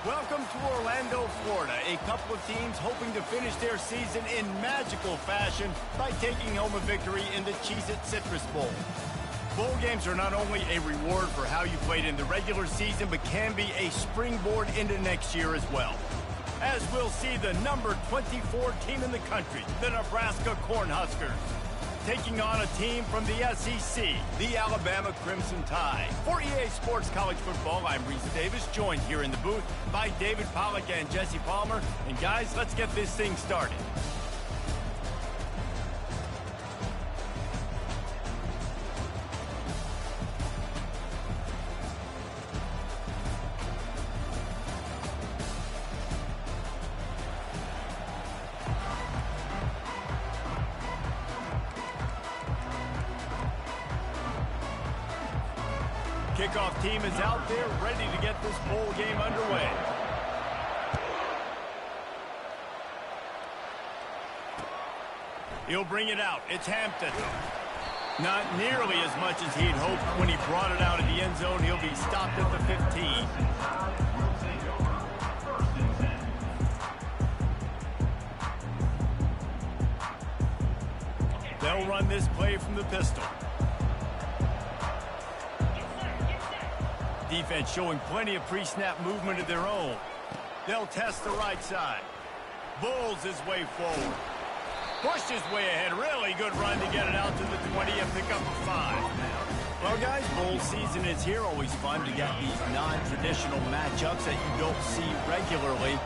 Welcome to Orlando, Florida. A couple of teams hoping to finish their season in magical fashion by taking home a victory in the Cheez-It Citrus Bowl. Bowl games are not only a reward for how you played in the regular season, but can be a springboard into next year as well. As we'll see the number 24 team in the country, the Nebraska Cornhuskers, taking on a team from the SEC, the Alabama Crimson Tide. For EA Sports College Football, I'm Reese Davis, joined here in the booth by David Pollack and Jesse Palmer. And guys, let's get this thing started. Kickoff team is out there ready to get this bowl game underway. He'll bring it out. It's Hampton. Not nearly as much as he'd hoped when he brought it out of the end zone. He'll be stopped at the 15. They'll run this play from the pistol. Defense showing plenty of pre-snap movement of their own. They'll test the right side. Bulls his way forward. Pushed his way ahead. Really good run to get it out to the 20 and pick up a 5. Well, guys, bowl season is here. Always fun to get these non-traditional matchups that you don't see regularly.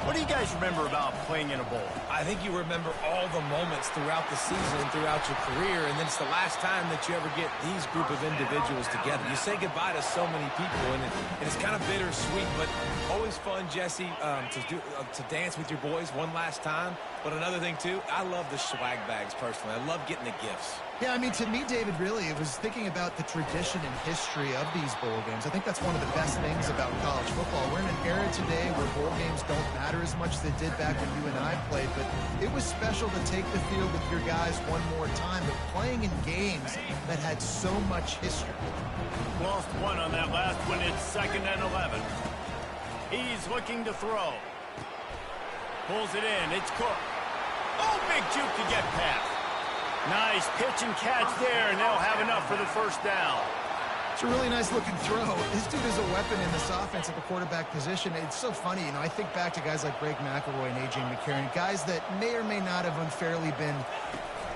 What do you guys remember about playing in a bowl? I think you remember all the moments throughout the season and throughout your career, and then it's the last time that you ever get these group of individuals together. You say goodbye to so many people, and it's kind of bittersweet, but always fun, Jesse, to dance with your boys one last time. But another thing, too, I love the swag bags, personally. I love getting the gifts. Yeah, I mean, to me, David, really, it was thinking about the tradition and history of these bowl games. I think that's one of the best things about college football. We're in an era today where bowl games don't matter as much as they did back when you and I played, but it was special to take the field with your guys one more time, but playing in games that had so much history. Lost one on that last one. It's 2nd and 11. He's looking to throw. Pulls it in. It's Cook. Oh, big juke to get past. Nice pitch and catch there, and they'll have enough for the first down. It's a really nice looking throw. This dude is a weapon in this offense at the quarterback position. It's so funny, you know, I think back to guys like Greg McElroy and A.J. McCarron, guys that may or may not have unfairly been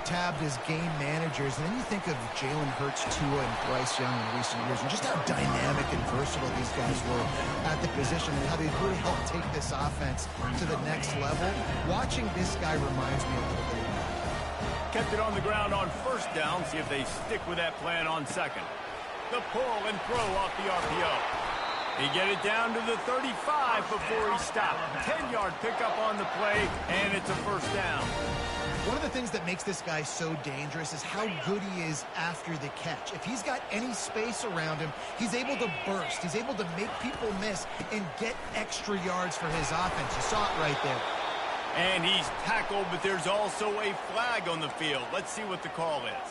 tabbed as game managers. And then you think of Jalen Hurts, Tua, and Bryce Young in recent years, and just how dynamic and versatile these guys were at the position and how they really helped take this offense to the next level. Watching this guy reminds me a little bit of that. Kept it on the ground on first down. See if they stick with that plan on second. The pull and throw off the RPO. He get it down to the 35 before he stopped. 10-yard pickup on the play, and it's a first down. One of the things that makes this guy so dangerous is how good he is after the catch. If he's got any space around him, he's able to burst. He's able to make people miss and get extra yards for his offense. You saw it right there. And he's tackled, but there's also a flag on the field. Let's see what the call is.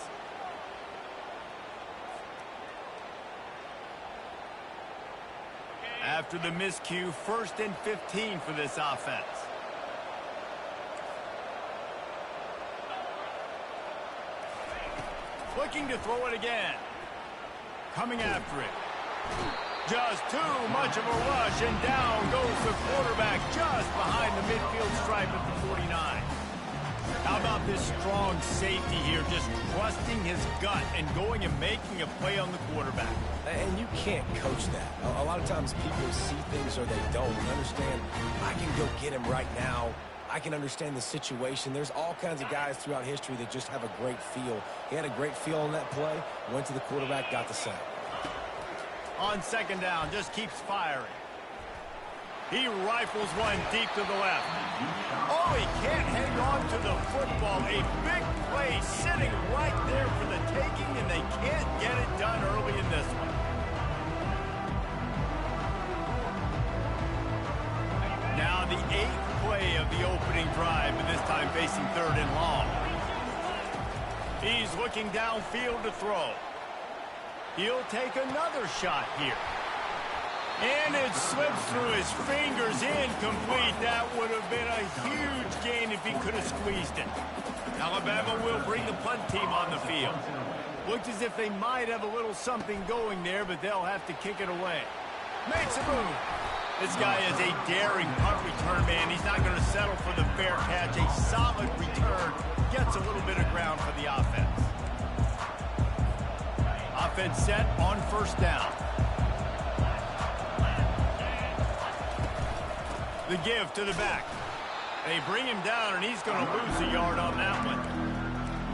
After the miscue, 1st and 15 for this offense. Looking to throw it again. Coming after it. Just too much of a rush, and down goes the quarterback just behind the midfield stripe at the 49. How about this strong safety here, just trusting his gut and going and making a play on the quarterback. And you can't coach that. A lot of times people see things or they don't. And understand, I can go get him right now. I can understand the situation. There's all kinds of guys throughout history that just have a great feel. He had a great feel on that play, went to the quarterback, got the sack. On second down, just keeps firing. He rifles one deep to the left. Oh, he can't hang on to the football. A big play sitting right there for the taking, and they can't get it done early in this one. Now the 8th play of the opening drive, but this time facing 3rd and long. He's looking downfield to throw. He'll take another shot here. And it slips through his fingers, incomplete. That would have been a huge gain if he could have squeezed it. Alabama will bring the punt team on the field. Looks as if they might have a little something going there, but they'll have to kick it away. Makes a move. This guy is a daring punt return man. He's not going to settle for the fair catch. A solid return. Gets a little bit of ground for the offense. Offense set on first down. The give to the back. They bring him down, and he's going to lose a yard on that one.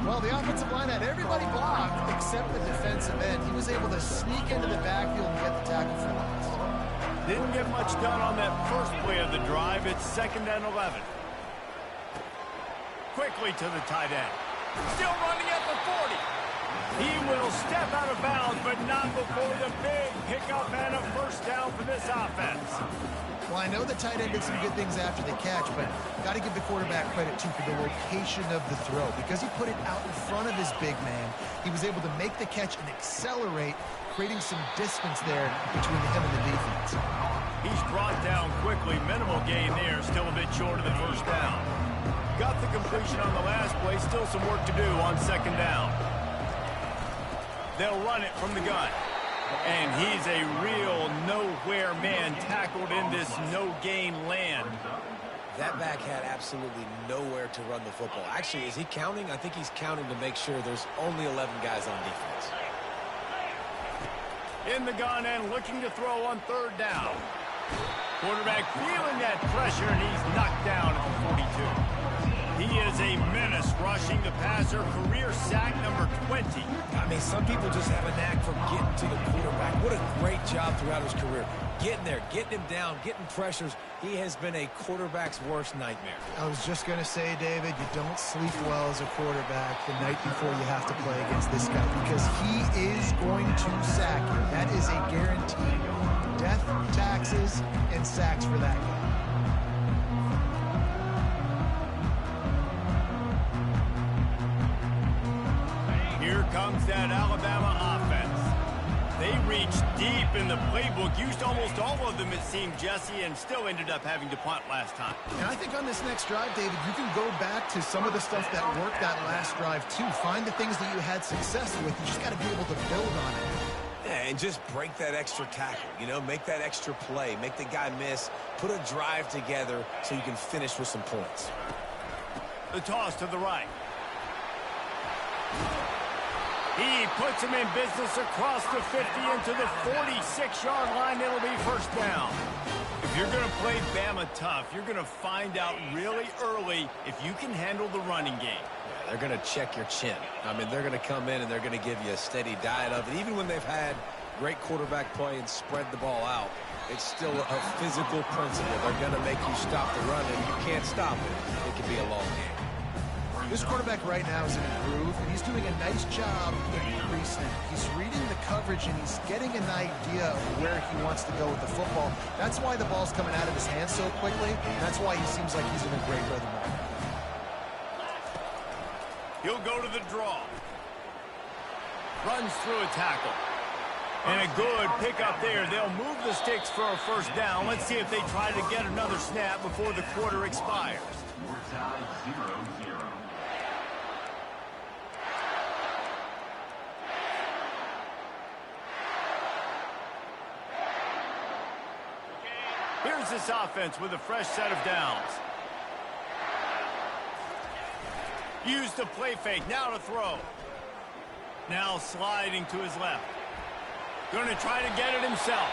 Well, the offensive line had everybody blocked except the defensive end. He was able to sneak into the backfield and get the tackle for loss. Didn't get much done on that first play of the drive. It's 2nd and 11. Quickly to the tight end. Still running at the 40. He will step out of bounds, but not before the big pickup and a first down for this offense. Well, I know the tight end did some good things after the catch, but got to give the quarterback credit, too, for the location of the throw. Because he put it out in front of his big man, he was able to make the catch and accelerate, creating some distance there between him and the defense. He's brought down quickly. Minimal gain there. Still a bit short of the first down. Got the completion on the last play. Still some work to do on 2nd down. They'll run it from the gun. And he's a real nowhere man tackled in this no-gain land. That back had absolutely nowhere to run the football. Actually, is he counting? I think he's counting to make sure there's only 11 guys on defense. In the gun and looking to throw on 3rd down. Quarterback feeling that pressure, and he's knocked down at the 42. He is a menace rushing the passer. Career sack number 20. I mean, some people just have a knack for getting to the quarterback. What a great job throughout his career. Getting there, getting him down, getting pressures. He has been a quarterback's worst nightmare. I was just going to say, David, you don't sleep well as a quarterback the night before you have to play against this guy because he is going to sack you. That is a guarantee. Death, taxes, and sacks for that guy. Here comes that Alabama offense. They reached deep in the playbook, used almost all of them, it seemed, Jesse, and still ended up having to punt last time. And I think on this next drive, David, you can go back to some of the stuff that worked that last drive, too. Find the things that you had success with. You just got to be able to build on it. Yeah, and just break that extra tackle, you know, make that extra play, make the guy miss, put a drive together so you can finish with some points. The toss to the right. He puts him in business across the 50 into the 46-yard line. It'll be first down. If you're going to play Bama tough, you're going to find out really early if you can handle the running game. Yeah, they're going to check your chin. I mean, they're going to come in and they're going to give you a steady diet of it. Even when they've had great quarterback play and spread the ball out, it's still a physical principle. They're going to make you stop the run, and you can't stop it. It can be a long game. This quarterback right now is in a groove, and he's doing a nice job in pre-snap. He's reading the coverage, and he's getting an idea of where he wants to go with the football. That's why the ball's coming out of his hands so quickly, and that's why he seems like he's in a great rhythm right now. He'll go to the draw. Runs through a tackle. And a good pickup there. They'll move the sticks for a first down. Let's see if they try to get another snap before the quarter expires. Here's this offense with a fresh set of downs. Use the play fake. Now to throw. Now sliding to his left. Going to try to get it himself.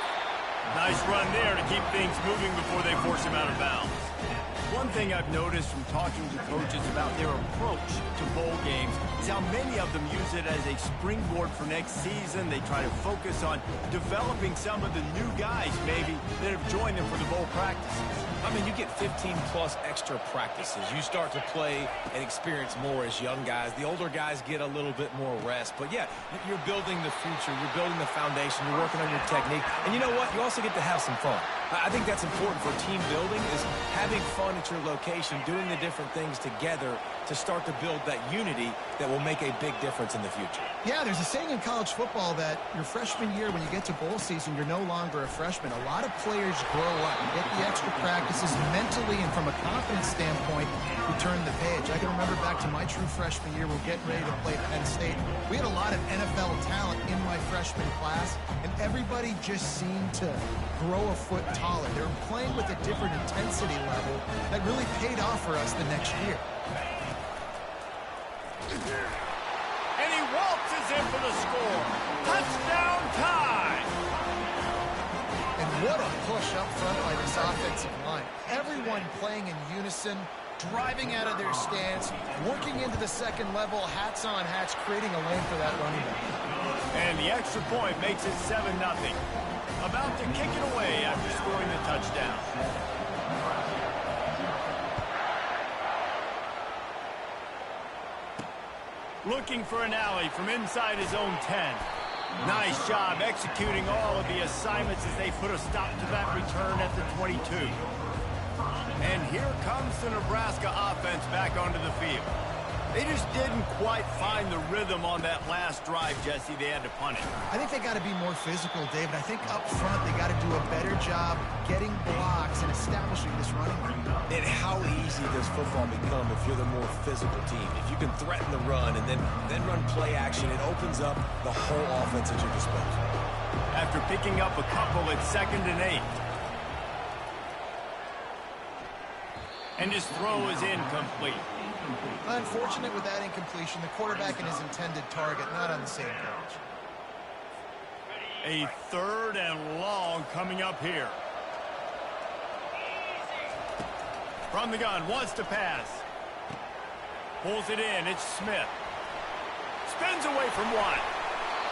Nice run there to keep things moving before they force him out of bounds. One thing I've noticed from talking to coaches about their approach to bowl games is how many of them use it as a springboard for next season. They try to focus on developing some of the new guys, maybe, that have joined them for the bowl practices. I mean, you get 15-plus extra practices. You start to play and experience more as young guys. The older guys get a little bit more rest. But, yeah, you're building the future. You're building the foundation. You're working on your technique. And you know what? You also get to have some fun. I think that's important for team building is having fun at your your location, doing the different things together to start to build that unity that will make a big difference in the future. Yeah, there's a saying in college football that your freshman year, when you get to bowl season, you're no longer a freshman. A lot of players grow up. You get the extra practices mentally, and from a confidence standpoint, you turn the page. I can remember back to my true freshman year, we're getting ready to play Penn State. We had a lot of NFL talent in my freshman class, and everybody just seemed to grow a foot taller. They were playing with a different intensity level that really paid off for us the next year. And he waltzes in for the score. Touchdown time! And what a push up front by this offensive line. Everyone playing in unison, driving out of their stance, working into the second level, hats on hats, creating a lane for that running back. And the extra point makes it 7-0. About to kick it away after scoring the touchdown. Looking for an alley from inside his own 10. Nice job executing all of the assignments as they put a stop to that return at the 22. And here comes the Nebraska offense back onto the field. They just didn't quite find the rhythm on that last drive, Jesse. They had to punt it. I think they got to be more physical, David. I think up front they got to do a better job getting blocks and establishing this running game. And how easy does football become if you're the more physical team? If you can threaten the run and then run play action, it opens up the whole offense at your disposal. After picking up a couple, it's 2nd and 8. And his throw is incomplete. Unfortunate with that incompletion. The quarterback and his intended target not on the same page. A 3rd and long coming up here. From the gun, wants to pass. Pulls it in, it's Smith. Spins away from one.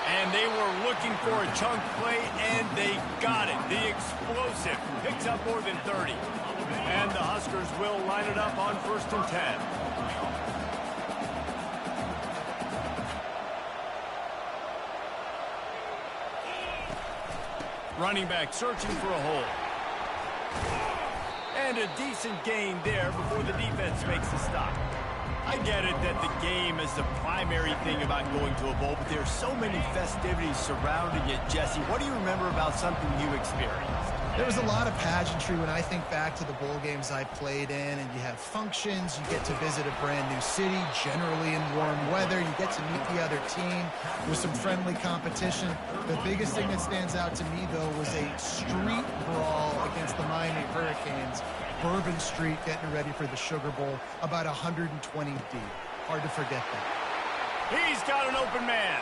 And they were looking for a chunk play, and they got it. The explosive picks up more than 30. And the Huskers will line it up on 1st and 10. Running back searching for a hole. And a decent gain there before the defense makes the stop. I get it that the game is the primary thing about going to a bowl, but there's so many festivities surrounding it. Jesse, what do you remember about something you experienced? There was a lot of pageantry when I think back to the bowl games I played in, and you have functions, you get to visit a brand new city, generally in warm weather, you get to meet the other team, there's some friendly competition. The biggest thing that stands out to me, though, was a street brawl against the Miami Hurricanes. Bourbon Street getting ready for the Sugar Bowl, about 120 deep. Hard to forget that. He's got an open man.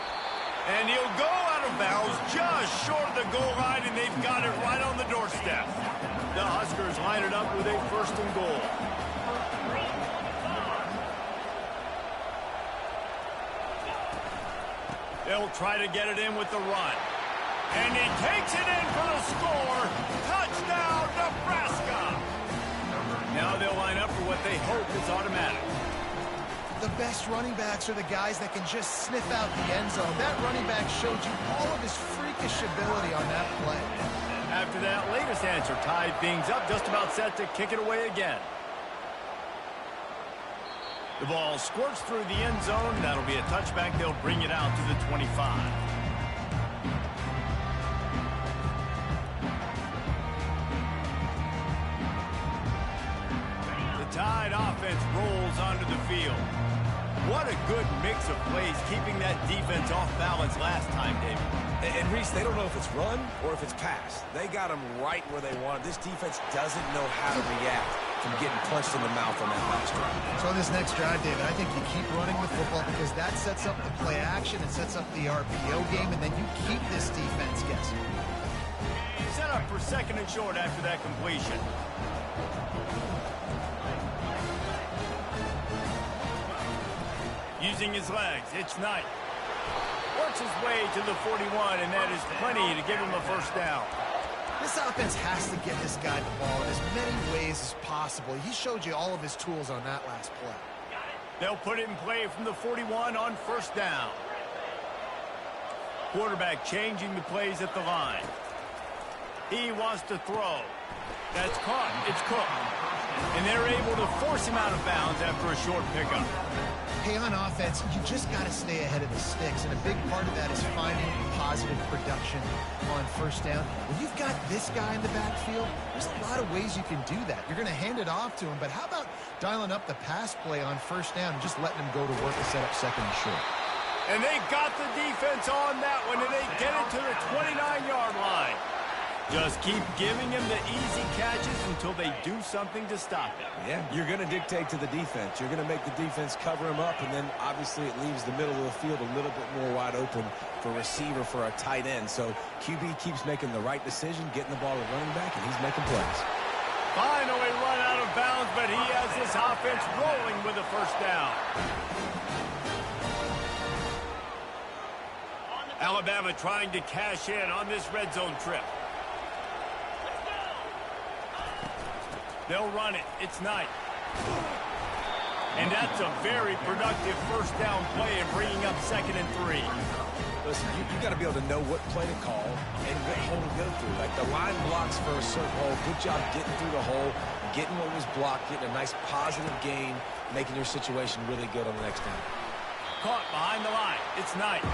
And he'll go out of bounds just short of the goal line, and they've got it right on the doorstep. The Huskers line it up with a 1st and goal. They'll try to get it in with the run. And he takes it in for the score. Touchdown, Nebraska! Now they'll line up for what they hope is automatic. The best running backs are the guys that can just sniff out the end zone. That running back showed you all of his freakish ability on that play. After that latest answer tied things up, just about set to kick it away again. The ball squirts through the end zone. That'll be a touchback. They'll bring it out to the 25. Tide offense rolls onto the field. What a good mix of plays, keeping that defense off balance last time, David. And Reese, they don't know if it's run or if it's pass. They got them right where they want it. This defense doesn't know how to react from getting punched in the mouth on that last drive. So on this next drive, David, I think you keep running the football because that sets up the play action, it sets up the RPO game, and then you keep this defense guessing. Set up for 2nd and short after that completion. Using his legs, it's Knight. Works his way to the 41, and that is plenty to give him a 1st down. This offense has to get this guy the ball in as many ways as possible. He showed you all of his tools on that last play. They'll put it in play from the 41 on 1st down. Quarterback changing the plays at the line. He wants to throw. That's caught. It's Cook. And they're able to force him out of bounds after a short pickup. Hey, on offense, you just got to stay ahead of the sticks, and a big part of that is finding positive production on first down. When you've got this guy in the backfield, there's a lot of ways you can do that. You're going to hand it off to him, but how about dialing up the pass play on first down and just letting him go to work and set up second and short? And they got the defense on that one, and they get it to the 29-yard line. Just keep giving him the easy catches until they do something to stop it. Yeah, you're going to dictate to the defense. You're going to make the defense cover him up, and then obviously it leaves the middle of the field a little bit more wide open for receiver, for a tight end. So QB keeps making the right decision, getting the ball to running back, and he's making plays. Finally run out of bounds, but he has this offense rolling with a first down. Alabama trying to cash in on this red zone trip. They'll run it. It's Knight. And that's a very productive first down play and bringing up 2nd and 3. Listen, you got to be able to know what play to call and what hole to go through. Like the line blocks for a certain hole. Good job getting through the hole, getting what was blocked, getting a nice positive gain, making your situation really good on the next down. Caught behind the line. It's Knight.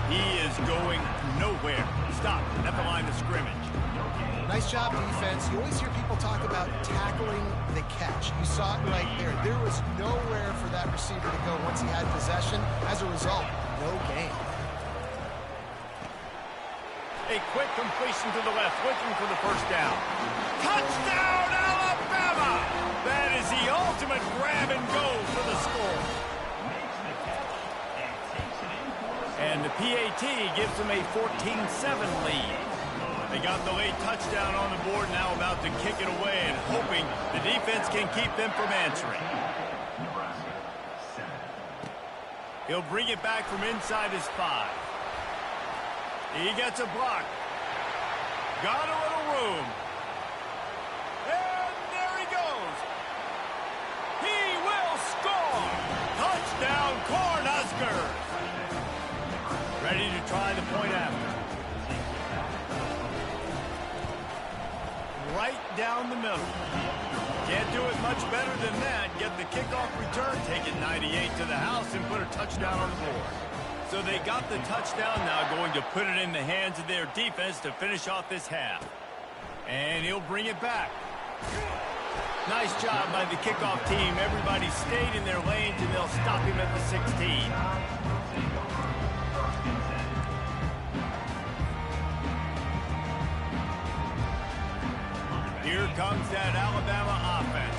He is going nowhere. Stop at the line of scrimmage. Nice job, defense. You always hear people talk about tackling the catch. You saw it right there. There was nowhere for that receiver to go once he had possession. As a result, no gain. A quick completion to the left, looking for the first down. Touchdown, Alabama! That is the ultimate grab and go for the score. And the PAT gives them a 14-7 lead. They got the late touchdown on the board, now about to kick it away and hoping the defense can keep them from answering. He'll bring it back from inside his 5. He gets a block. Got a little room. And there he goes. He will score. Touchdown, Cornhuskers. Ready to try the point after. Right down the middle. Can't do it much better than that. Get the kickoff return, take it 98 to the house, and put a touchdown on the board. So they got the touchdown, now going to put it in the hands of their defense to finish off this half. And he'll bring it back. Nice job by the kickoff team. Everybody stayed in their lanes, and they'll stop him at the 16. Here comes that Alabama offense.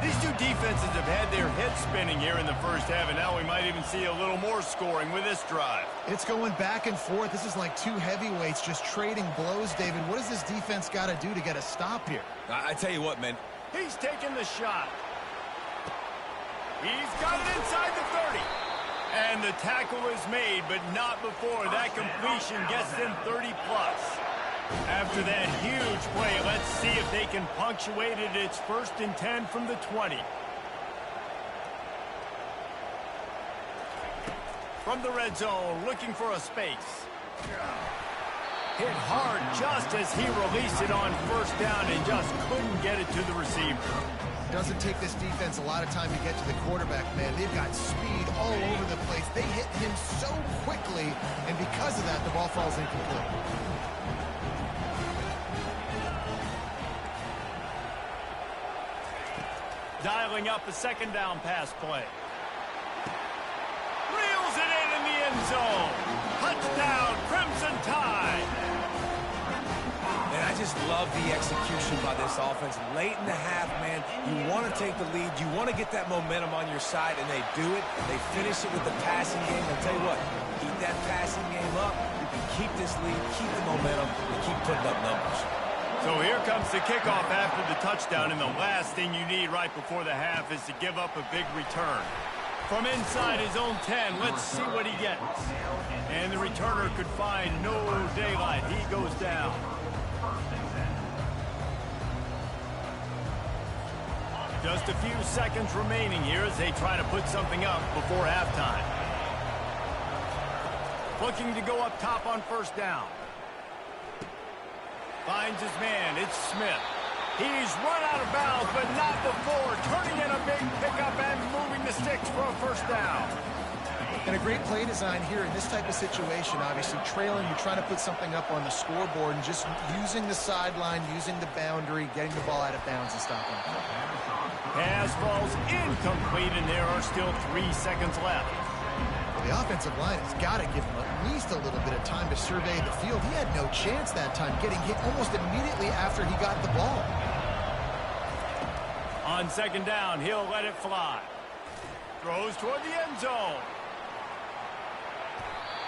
These two defenses have had their heads spinning here in the first half, and now we might even see a little more scoring with this drive. It's going back and forth. This is like two heavyweights just trading blows, David. What does this defense got to do to get a stop here? I tell you what, man. He's taking the shot. He's got it inside the 30. And the tackle is made, but not before that completion gets them 30-plus. After that huge play, let's see if they can punctuate it. It's 1st and 10 from the 20. From the red zone, looking for a space. Hit hard just as he released it on first down and just couldn't get it to the receiver. Doesn't take this defense a lot of time to get to the quarterback, man. They've got speed all over the place. They hit him so quickly, and because of that, the ball falls incomplete. Dialing up a 2nd down pass play. Reels it in the end zone. Touchdown, Crimson Tide. And I just love the execution by this offense. Late in the half, man, you want to take the lead. You want to get that momentum on your side, and they do it. They finish it with the passing game. I'll tell you what, keep that passing game up. You can keep this lead, keep the momentum, and keep putting up numbers. So here comes the kickoff after the touchdown, and the last thing you need right before the half is to give up a big return. From inside his own 10, let's see what he gets. And the returner could find no daylight. He goes down. Just a few seconds remaining here as they try to put something up before halftime. Looking to go up top on first down. Finds his man. It's Smith. He's run out of bounds, but not before turning in a big pickup and moving the sticks for a first down. And a great play design here in this type of situation. Obviously, trailing, you're trying to put something up on the scoreboard and just using the sideline, using the boundary, getting the ball out of bounds and stopping it. Pass falls incomplete, and there are still 3 seconds left. Well, the offensive line has got to give him at least a little bit of time to survey the field. He had no chance that time, getting hit almost immediately after he got the ball. On second down, he'll let it fly. Throws toward the end zone.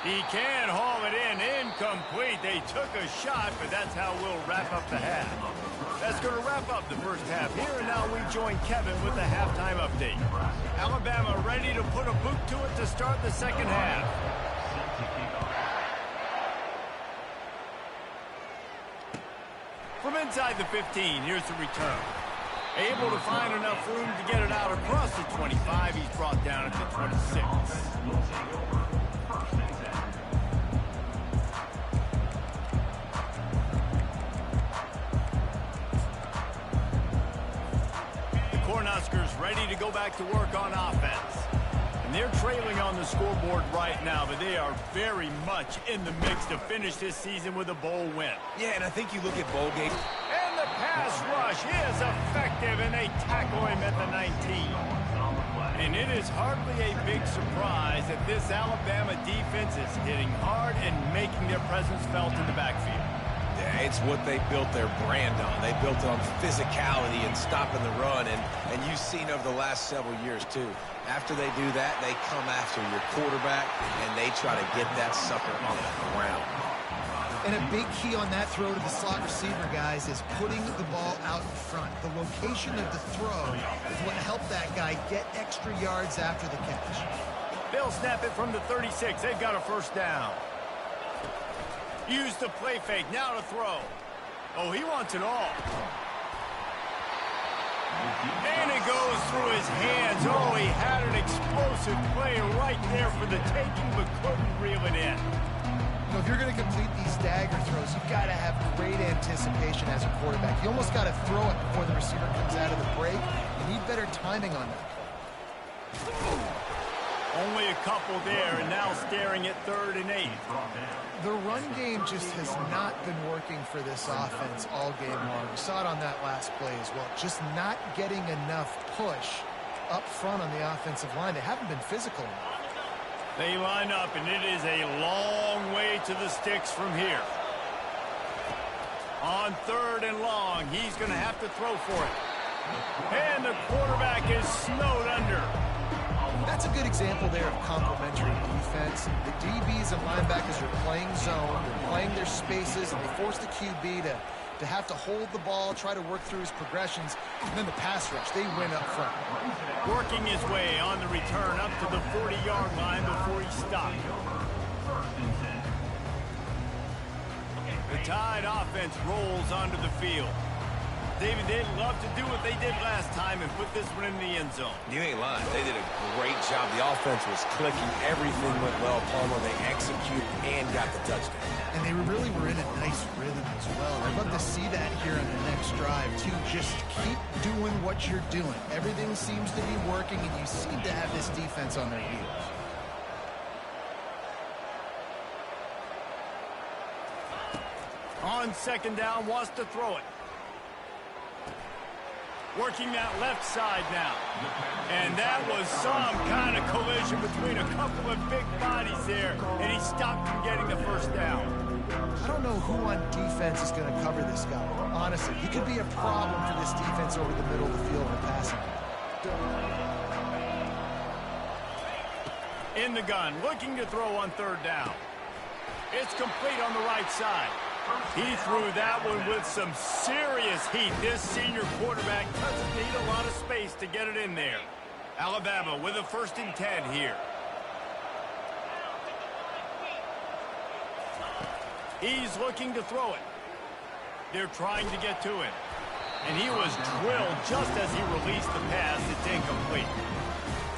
He can haul it in. Incomplete. They took a shot, but that's how we'll wrap up the half. That's going to wrap up the first half here, and now we join Kevin with the halftime update. Alabama ready to put a boot to it to start the second half. From inside the 15, here's the return. Able to find enough room to get it out across the 25. He's brought down at the 26. Cornhuskers ready to go back to work on offense. And they're trailing on the scoreboard right now, but they are very much in the mix to finish this season with a bowl win. Yeah, and I think you look at bowl games. And the pass rush is effective, and they tackle him at the 19. And it is hardly a big surprise that this Alabama defense is hitting hard and making their presence felt in the backfield. Yeah, it's what they built their brand on. They built it on physicality and stopping the run, and you've seen over the last several years, too. After they do that, they come after your quarterback, and they try to get that sucker on the ground. And a big key on that throw to the slot receiver, guys, is putting the ball out in front. The location of the throw is what helped that guy get extra yards after the catch. They'll snap it from the 36. They've got a first down. Use the play fake, now to throw. Oh, he wants it all. And it goes through his hands. Oh, he had an explosive play right there for the taking, but couldn't reel it in. You know, if you're going to complete these dagger throws, you've got to have great anticipation as a quarterback. You almost got to throw it before the receiver comes out of the break. You need better timing on that play. Only a couple there, and now staring at 3rd and 8. The run game just has not been working for this offense all game long. We saw it on that last play as well. Just not getting enough push up front on the offensive line. They haven't been physical enough. They line up, and it is a long way to the sticks from here. On 3rd and long, he's going to have to throw for it. And the quarterback is snowed under. That's a good example there of complementary defense. The DBs and linebackers are playing zone, they're playing their spaces, and they force the QB to have to hold the ball, try to work through his progressions, and then the pass rush, they win up front. Working his way on the return up to the 40-yard line before he stopped. The Tide offense rolls onto the field. David, they'd love to do what they did last time and put this one in the end zone. You ain't lying. They did a great job. The offense was clicking. Everything went well. Palmer, they executed and got the touchdown. And they really were in a nice rhythm as well. I'd love to see that here on the next drive, too. Just keep doing what you're doing. Everything seems to be working, and you seem to have this defense on their heels. On second down, wants to throw it. Working that left side now. And that was some kind of collision between a couple of big bodies there, and he stopped from getting the first down. I don't know who on defense is going to cover this guy. Honestly, he could be a problem for this defense over the middle of the field in the passing game. In the gun, looking to throw on 3rd down. It's complete on the right side. He threw that one with some serious heat. This senior quarterback doesn't need a lot of space to get it in there. Alabama with a 1st and 10 here. He's looking to throw it. They're trying to get to him. And he was drilled just as he released the pass. It's incomplete.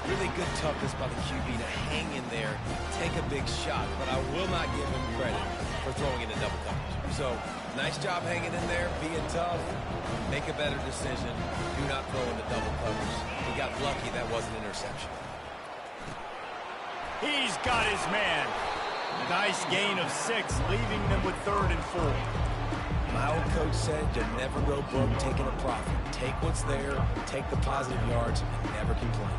Really good toughness by the QB to hang in there, take a big shot, but I will not give him credit for throwing into double coverage. So Nice job hanging in there, being tough. Make a better decision. Do not throw into double covers. He got lucky that wasn't an interception. He's got his man. Nice gain of 6, leaving them with 3rd and 4. My old coach said you never go broke taking a profit. Take what's there, take the positive yards, and never complain.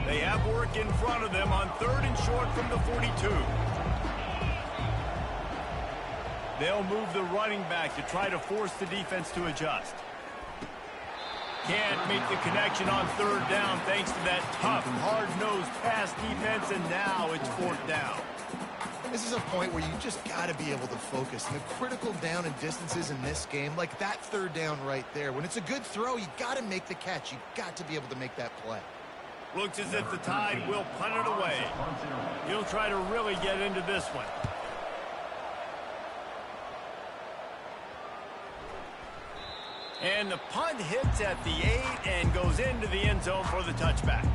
They have work in front of them on 3rd and short from the 42. They'll move the running back to try to force the defense to adjust. Can't make the connection on 3rd down thanks to that tough, hard-nosed pass defense, and now it's 4th down. This is a point where you just got to be able to focus. And the critical down and distances in this game, like that 3rd down right there, when it's a good throw, you got to make the catch. You got to be able to make that play. Looks as if the Tide will punt it away. He'll try to really get into this one. And the punt hits at the 8 and goes into the end zone for the touchback.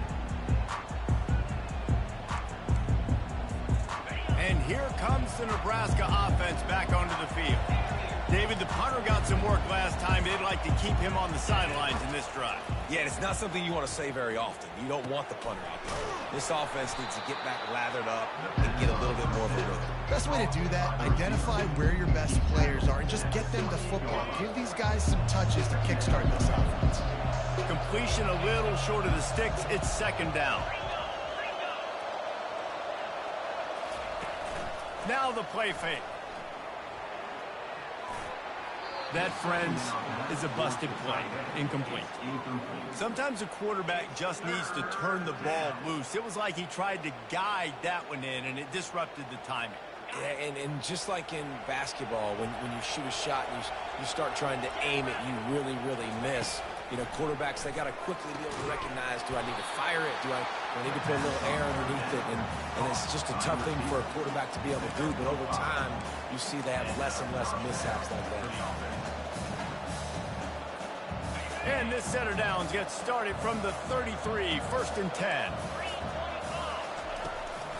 And here comes the Nebraska offense back onto the field. David, the punter got some work last time. They'd like to keep him on the sidelines in this drive. Yeah, it's not something you want to say very often. You don't want the punter out there. This offense needs to get back lathered up and get a little bit more of a rhythm. Best way to do that, identify where your best players are and just get them to football. Give these guys some touches to kickstart this offense. Completion a little short of the sticks. It's 2nd down. Now the play fake. That, friends, is a busted play. Incomplete. Sometimes a quarterback just needs to turn the ball loose. It was like he tried to guide that one in, and it disrupted the timing. Yeah, and just like in basketball, when you shoot a shot and you start trying to aim it, you really, really miss. You know, quarterbacks, they got to quickly be able to recognize, do I need to fire it? Do I need to put a little air underneath it? And it's just a tough thing for a quarterback to be able to do. But over time, you see they have less and less mishaps like that. And this set of downs gets started from the 33, 1st and 10.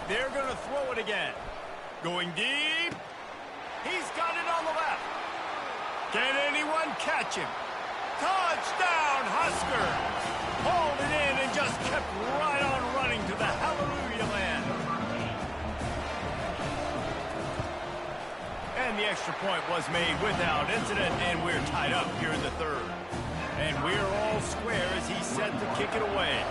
They're going to throw it again. Going deep. He's got it on the left. Can anyone catch him? Touchdown, Husker! Hauled it in and just kept right on running to the hallelujah land. And the extra point was made without incident, and we're tied up here in the 3rd. And we're all square as he's set to kick it away.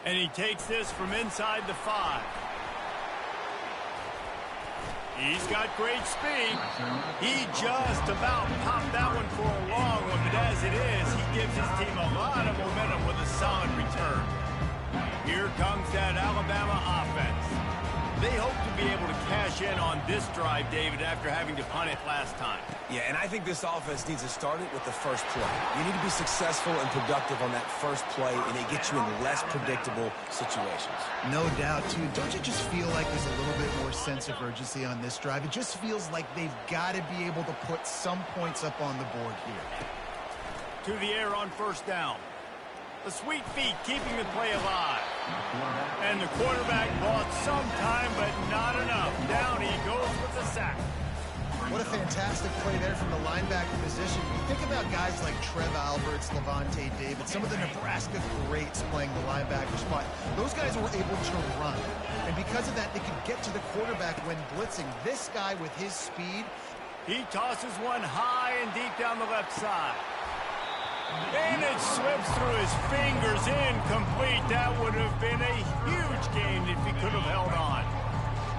And he takes this from inside the 5. He's got great speed. He just about popped that one for a long one, but as it is, he gives his team a lot of momentum with a solid return. Here comes that Alabama offense. They hope to be able to cash in on this drive, David, after having to punt it last time. Yeah, and I think this offense needs to start it with the first play. You need to be successful and productive on that first play, and it gets you in less predictable situations. No doubt, too. Don't you just feel like there's a little bit more sense of urgency on this drive? It just feels like they've got to be able to put some points up on the board here. To the air on 1st down. The sweet feet keeping the play alive. And the quarterback bought some time, but not enough. Down he goes with the sack. What a fantastic play there from the linebacker position. You think about guys like Trev Alberts, Levante David, some of the Nebraska greats playing the linebacker spot. Those guys were able to run. And because of that, they could get to the quarterback when blitzing. This guy with his speed, he tosses one high and deep down the left side. And it slips through his fingers, incomplete. That would have been a huge gain if he could have held on.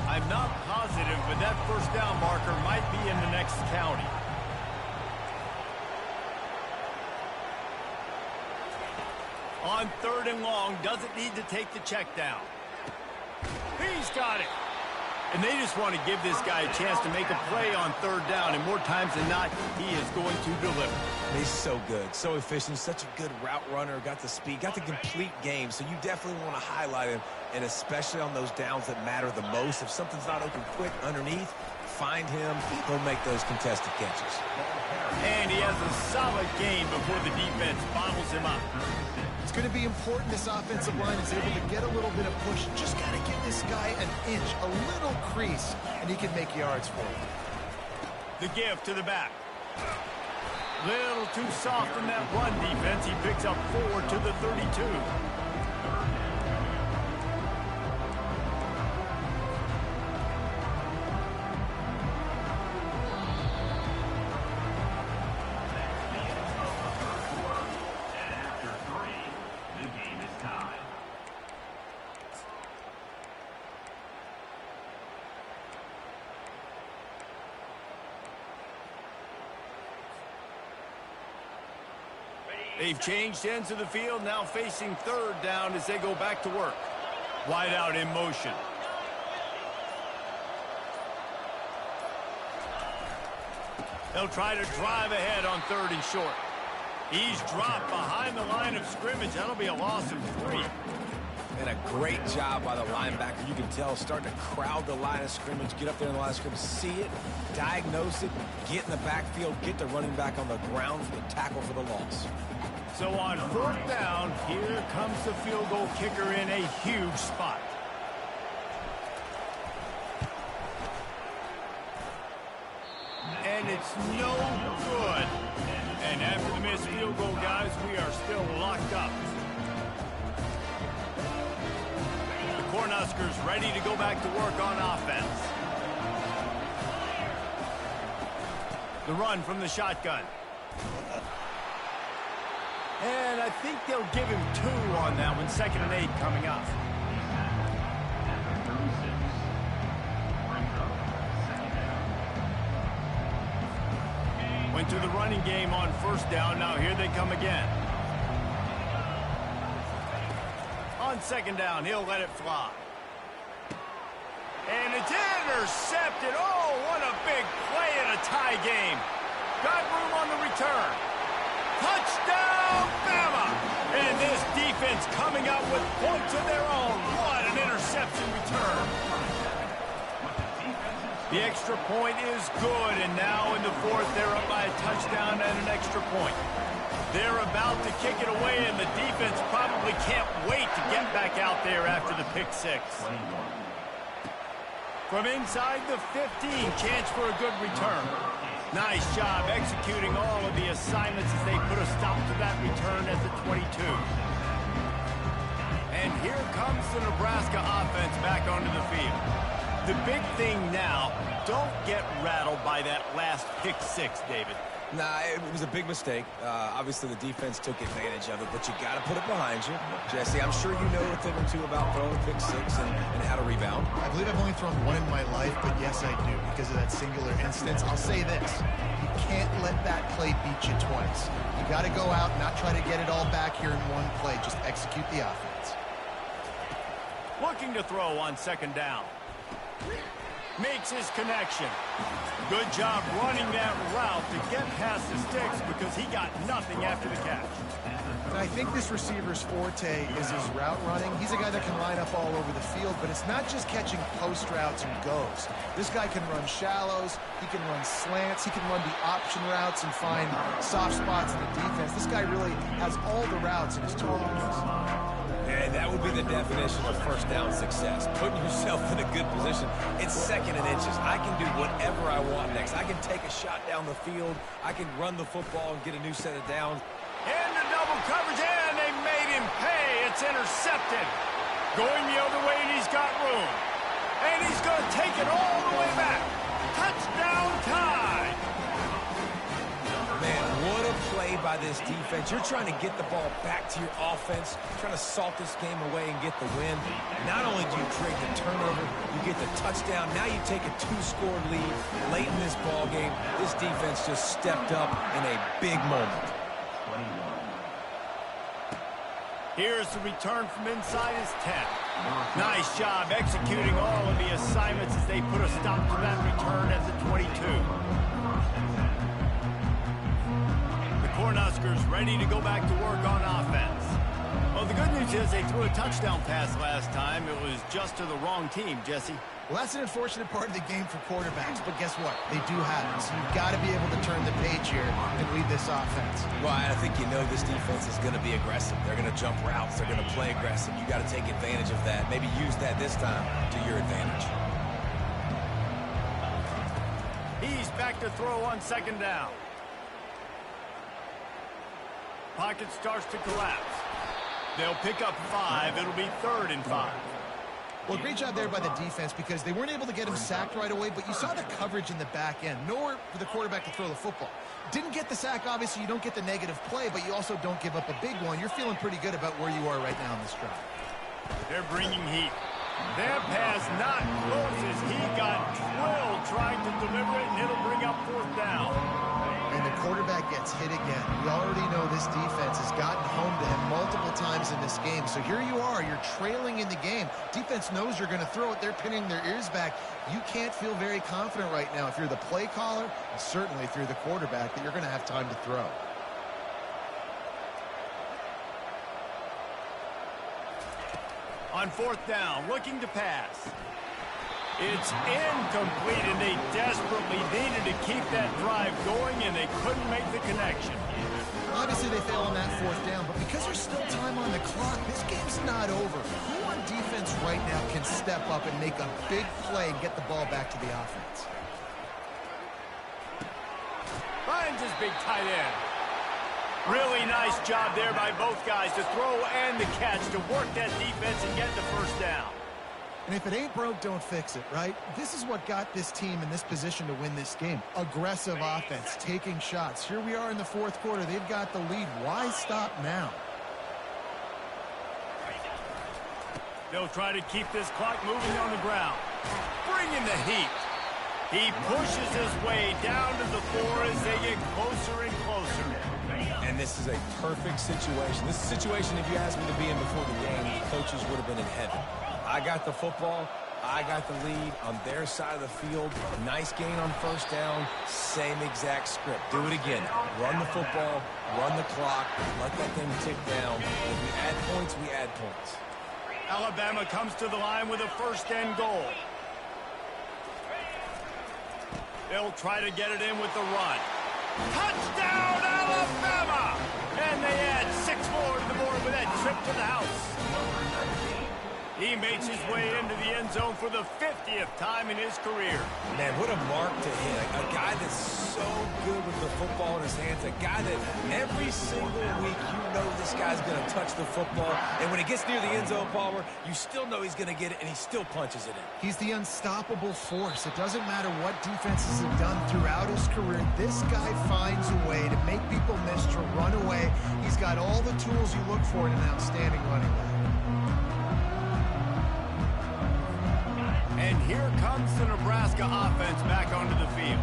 I'm not positive, but that 1st down marker might be in the next county. On 3rd and long, doesn't need to take the check down. He's got it. And they just want to give this guy a chance to make a play on 3rd down, and more times than not, he is going to deliver. He's so good, so efficient, such a good route runner, got the speed, got the complete game, so you definitely want to highlight him, and especially on those downs that matter the most. If something's not open quick underneath, find him, he'll make those contested catches. And he has a solid game before the defense bottles him up. It's going to be important this offensive line is able to get a little bit of push. Just got to give this guy an inch, a little crease, and he can make yards for you. The give to the back. Little too soft in that run defense. He picks up 4 to the 32. They've changed ends of the field, now facing third down as they go back to work. Wide out in motion. They'll try to drive ahead on 3rd and short. He's dropped behind the line of scrimmage. That'll be a loss of 3. And a great job by the linebacker. You can tell, starting to crowd the line of scrimmage, get up there in the line of scrimmage, see it, diagnose it, get in the backfield, get the running back on the ground for the tackle for the loss. So on 4th down, here comes the field goal kicker in a huge spot. And it's no good. And after the missed field goal, guys, we are still locked up. The Cornhuskers ready to go back to work on offense. The run from the shotgun. And I think they'll give him 2 on that one. 2nd and 8 coming up. Went to the running game on 1st down. Now here they come again. On 2nd down, he'll let it fly. And it's intercepted. Oh, what a big play in a tie game. Got room on the return. Touchdown, Bama! And this defense coming up with points of their own. What an interception return. The extra point is good, and now in the 4th, they're up by a touchdown and an extra point. They're about to kick it away, and the defense probably can't wait to get back out there after the pick 6. From inside the 15, chance for a good return. Nice job executing all of the assignments as they put a stop to that return at the 22. And here comes the Nebraska offense back onto the field. The big thing now, don't get rattled by that last pick 6, David. Nah, it was a big mistake. Obviously, the defense took advantage of it, but you got to put it behind you. Jesse, I'm sure you know a thing or two about throwing a pick 6 and how to rebound. I believe I've only thrown 1 in my life, but yes, I do, because of that singular instance. I'll say this. You can't let that play beat you twice. You got to go out and not try to get it all back here in one play. Just execute the offense. Looking to throw on 2nd down. Makes his connection. Good job running that route to get past the sticks because he got nothing after the catch. And I think this receiver's forte is his route running. He's a guy that can line up all over the field, but it's not just catching post routes and goes. This guy can run shallows, he can run slants, he can run the option routes and find soft spots in the defense. This guy really has all the routes in his toolbox. And that would be the definition of 1st down success. Putting yourself in a good position. It's 2nd and inches. I can do whatever I want next. I can take a shot down the field. I can run the football and get a new set of downs. And the double coverage, and they made him pay. It's intercepted. Going the other way, and he's got room. And he's going to take it all the way back. Touchdown tie. Man, what a play by this defense. You're trying to get the ball back to your offense, trying to salt this game away and get the win. Not only do you create the turnover, you get the touchdown. Now you take a 2-score lead late in this ball game. This defense just stepped up in a big moment. Here's the return from inside his 10. Nice job executing all of the assignments as they put a stop to that return at the 22. Cornhuskers ready to go back to work on offense. Well, the good news is they threw a touchdown pass last time. It was just to the wrong team, Jesse. Well, that's an unfortunate part of the game for quarterbacks, but guess what? They do have it, so you've got to be able to turn the page here and lead this offense. Well, I think you know this defense is going to be aggressive. They're going to jump routes. They're going to play aggressive. You got to take advantage of that. Maybe use that this time to your advantage. He's back to throw on second down. Pocket starts to collapse. They'll pick up 5. It'll be 3rd and 5. Well, great job there by the defense because they weren't able to get him sacked right away, but you saw the coverage in the back end. Nowhere for the quarterback to throw the football. Didn't get the sack, obviously. You don't get the negative play, but you also don't give up a big one. You're feeling pretty good about where you are right now in this drive. They're bringing heat. That pass not close as he got drilled trying to deliver it, and it'll bring up 4th down. And the quarterback gets hit again. We already know this defense has gotten home to him multiple times in this game. So here you are. You're trailing in the game. Defense knows you're going to throw it. They're pinning their ears back. You can't feel very confident right now if you're the play caller, and certainly if you're the quarterback, that you're going to have time to throw. On 4th down, looking to pass. It's incomplete, and they desperately needed to keep that drive going, and they couldn't make the connection. Obviously, they fail on that 4th down, but because there's still time on the clock, this game's not over. Who on defense right now can step up and make a big play and get the ball back to the offense? Finds his big tight end. Really nice job there by both guys to throw and the catch to work that defense and get the 1st down. And if it ain't broke, don't fix it, right? This is what got this team in this position to win this game. Aggressive offense, taking shots. Here we are in the 4th quarter. They've got the lead. Why stop now? They'll try to keep this clock moving on the ground. Bringing the heat. He pushes his way down to the floor as they get closer and closer. And this is a perfect situation. This is a situation, if you asked me to be in before the game, the coaches would have been in heaven. I got the football. I got the lead on their side of the field. Nice gain on 1st down. Same exact script. Do it again. Run the football. Run the clock. Let that thing tick down. If we add points, we add points. Alabama comes to the line with a 1st and goal. They'll try to get it in with the run. Touchdown, Alabama! And they add 6 more to the board with that trip to the house. He makes his way into the end zone for the 50th time in his career. Man, what a mark to hit. A guy that's so good with the football in his hands. A guy that every single week you know this guy's going to touch the football. And when it gets near the end zone, Palmer, you still know he's going to get it, and he still punches it in. He's the unstoppable force. It doesn't matter what defenses have done throughout his career. This guy finds a way to make people miss, to run away. He's got all the tools you look for in an outstanding running back. And here comes the Nebraska offense back onto the field.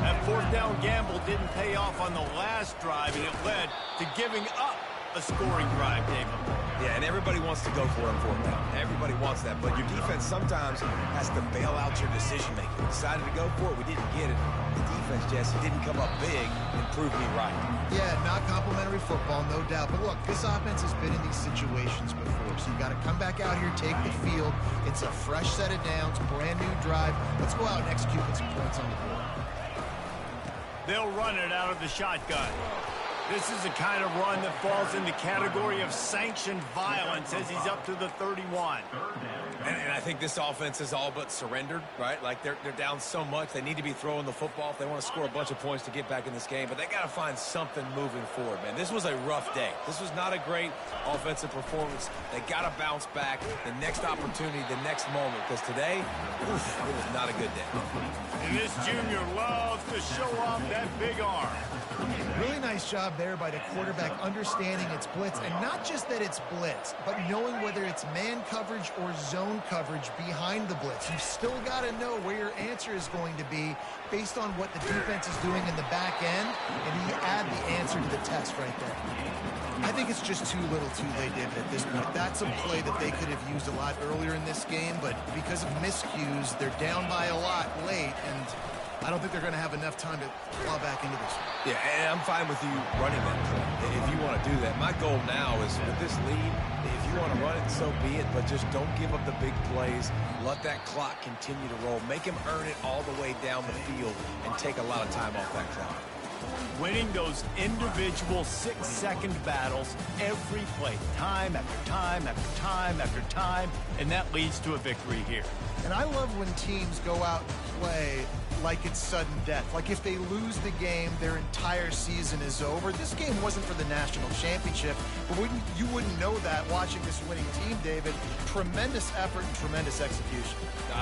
That 4th down gamble didn't pay off on the last drive, and it led to giving up a scoring drive, David. Yeah, and everybody wants to go for it on 4th down. Everybody wants that, but your defense sometimes has to bail out your decision-making. We decided to go for it. We didn't get it. The defense, Jesse, didn't come up big and prove me right. Yeah, not complimentary football, no doubt. But look, this offense has been in these situations before, so you got to come back out here, take the field. It's a fresh set of downs, brand new drive. Let's go out and execute with some points on the board. They'll run it out of the shotgun. This is the kind of run that falls in the category of sanctioned violence as he's up to the 31. And I think this offense is all but surrendered, right? Like they're down so much. They need to be throwing the football if they want to score a bunch of points to get back in this game. But they got to find something moving forward, man. This was a rough day. This was not a great offensive performance. They got to bounce back the next opportunity, the next moment. Because today, oof, it was not a good day. And this junior loves to show off that big arm. Really nice job there by the quarterback understanding it's blitz, and not just that it's blitz, but knowing whether it's man coverage or zone coverage behind the blitz. You've still got to know where your answer is going to be based on what the defense is doing in the back end, and you add the answer to the test right there. I think it's just too little too late, David, at this point. That's a play that they could have used a lot earlier in this game, but because of miscues, they're down by a lot late, and I don't think they're going to have enough time to claw back into this. Yeah, and I'm fine with you running that play if you want to do that. My goal now is with this lead, if you want to run it, so be it, but just don't give up the big plays. Let that clock continue to roll. Make him earn it all the way down the field and take a lot of time off that clock. Winning those individual 6-second battles every play, time after time after time after time, and that leads to a victory here. And I love when teams go out and play like it's sudden death. Like if they lose the game, their entire season is over. This game wasn't for the national championship, but you wouldn't know that watching this winning team, David. Tremendous effort and tremendous execution.